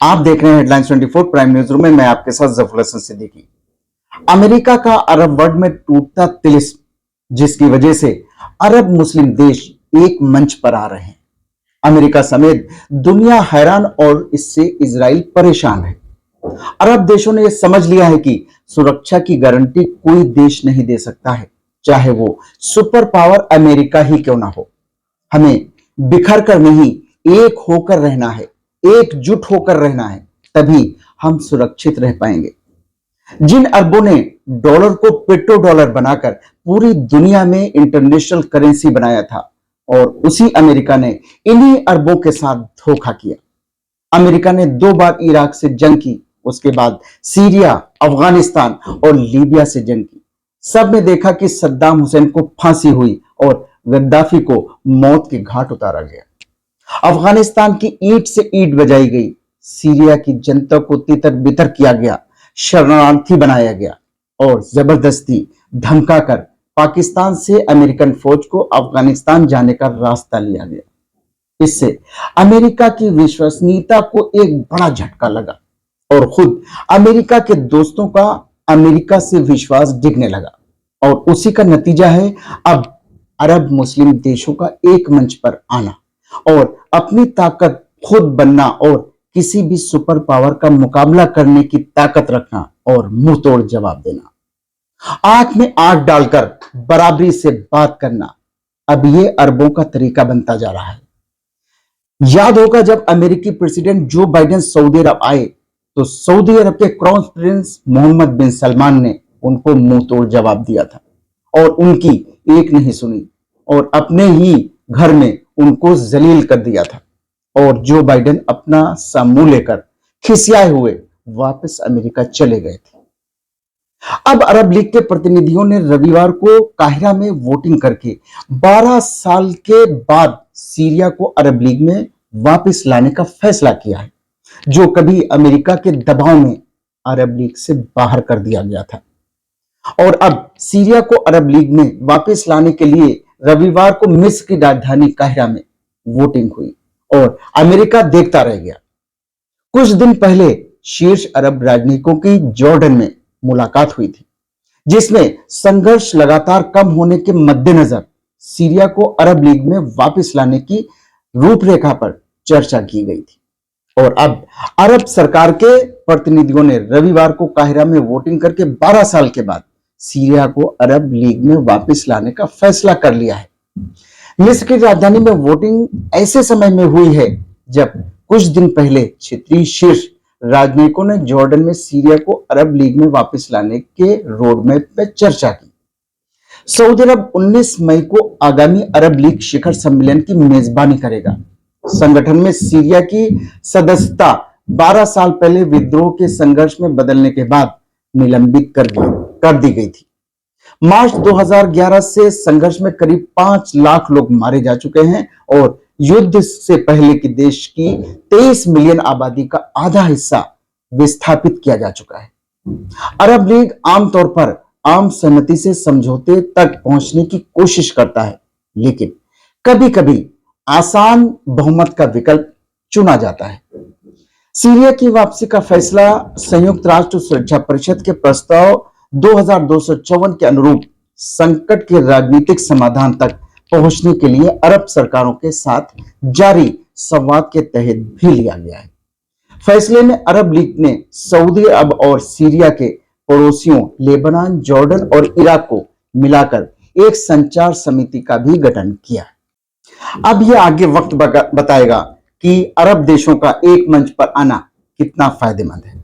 आप देख रहे हैं हेडलाइंस 24 प्राइम न्यूज रूम में। मैं आपके साथ जफर हसन सिद्दीकी। अमेरिका का अरब वर्ल्ड में टूटता तिलिस्म, जिसकी वजह से अरब मुस्लिम देश एक मंच पर आ रहे हैं। अमेरिका समेत दुनिया हैरान और इससे इजराइल परेशान है। अरब देशों ने यह समझ लिया है कि सुरक्षा की गारंटी कोई देश नहीं दे सकता है, चाहे वो सुपर पावर अमेरिका ही क्यों ना हो। हमें बिखर कर नहीं, एक होकर रहना है, एकजुट होकर रहना है, तभी हम सुरक्षित रह पाएंगे। जिन अरबों ने डॉलर को पेट्रो डॉलर बनाकर पूरी दुनिया में इंटरनेशनल करेंसी बनाया था, और उसी अमेरिका ने इन्हीं अरबों के साथ धोखा किया। अमेरिका ने 2 बार इराक से जंग की, उसके बाद सीरिया, अफगानिस्तान और लीबिया से जंग की। सब ने देखा कि सद्दाम हुसैन को फांसी हुई और गद्दाफी को मौत के घाट उतारा गया। अफगानिस्तान की ईंट से ईंट बजाई गई, सीरिया की जनता को तितर बितर किया गया, शरणार्थी बनाया गया और जबरदस्ती धमकाकर पाकिस्तान से अमेरिकन फौज को अफगानिस्तान जाने का रास्ता लिया गया। इससे अमेरिका की विश्वसनीयता को एक बड़ा झटका लगा और खुद अमेरिका के दोस्तों का अमेरिका से विश्वास डिगने लगा। और उसी का नतीजा है अब अरब मुस्लिम देशों का एक मंच पर आना और अपनी ताकत खुद बनना और किसी भी सुपर पावर का मुकाबला करने की ताकत रखना और मुंह तोड़ जवाब देना। आंख में आंख डालकर बराबरी से बात करना, अब ये अरबों का तरीका बनता जा रहा है। याद होगा जब अमेरिकी प्रेसिडेंट जो बाइडेन सऊदी अरब आए तो सऊदी अरब के क्राउन प्रिंस मोहम्मद बिन सलमान ने उनको मुंह तोड़ जवाब दिया था और उनकी एक नहीं सुनी और अपने ही घर में उनको जलील कर दिया था। और जो बाइडेन अपना सा मुंह लेकर खिसियाए हुए वापस अमेरिका चले गए थे। अब अरब लीग के प्रतिनिधियों ने रविवार को काहिरा में वोटिंग करके 12 साल के बाद सीरिया को अरब लीग में वापस लाने का फैसला किया है, जो कभी अमेरिका के दबाव में अरब लीग से बाहर कर दिया गया था। और अब सीरिया को अरब लीग में वापस लाने के लिए रविवार को मिस्र की राजधानी काहिरा में वोटिंग हुई और अमेरिका देखता रह गया। कुछ दिन पहले शीर्ष अरब राजनयिकों की जॉर्डन में मुलाकात हुई थी, जिसमें संघर्ष लगातार कम होने के मद्देनजर सीरिया को अरब लीग में वापस लाने की रूपरेखा पर चर्चा की गई थी। और अब अरब सरकार के प्रतिनिधियों ने रविवार को काहिरा में वोटिंग करके 12 साल के बाद सीरिया को अरब लीग में वापस लाने का फैसला कर लिया है। मिस्र की राजधानी में वोटिंग ऐसे समय में हुई है जब कुछ दिन पहले क्षेत्रीय शीर्ष राजनयिकों ने जॉर्डन में सीरिया को अरब लीग में वापस लाने के रोडमैप पर चर्चा की। सऊदी अरब 19 मई को आगामी अरब लीग शिखर सम्मेलन की मेजबानी करेगा। संगठन में सीरिया की सदस्यता 12 साल पहले विद्रोह के संघर्ष में बदलने के बाद निलंबित कर दी गई थी। मार्च 2011 से संघर्ष में करीब 5 लाख लोग मारे जा चुके हैं और युद्ध से पहले की देश की 23 मिलियन आबादी का आधा हिस्सा विस्थापित किया जा चुका है। अरब लीग आमतौर पर आम सहमति से समझौते तक पहुंचने की कोशिश करता है, लेकिन कभी कभी आसान बहुमत का विकल्प चुना जाता है। सीरिया की वापसी का फैसला संयुक्त राष्ट्र सुरक्षा परिषद के प्रस्ताव 2254 के अनुरूप संकट के राजनीतिक समाधान तक पहुंचने के लिए अरब सरकारों के साथ जारी संवाद के तहत भी लिया गया है। फैसले में अरब लीग ने सऊदी अरब और सीरिया के पड़ोसियों लेबनान, जॉर्डन और इराक को मिलाकर एक संचार समिति का भी गठन किया है। अब यह आगे वक्त बताएगा कि अरब देशों का एक मंच पर आना कितना फायदेमंद है।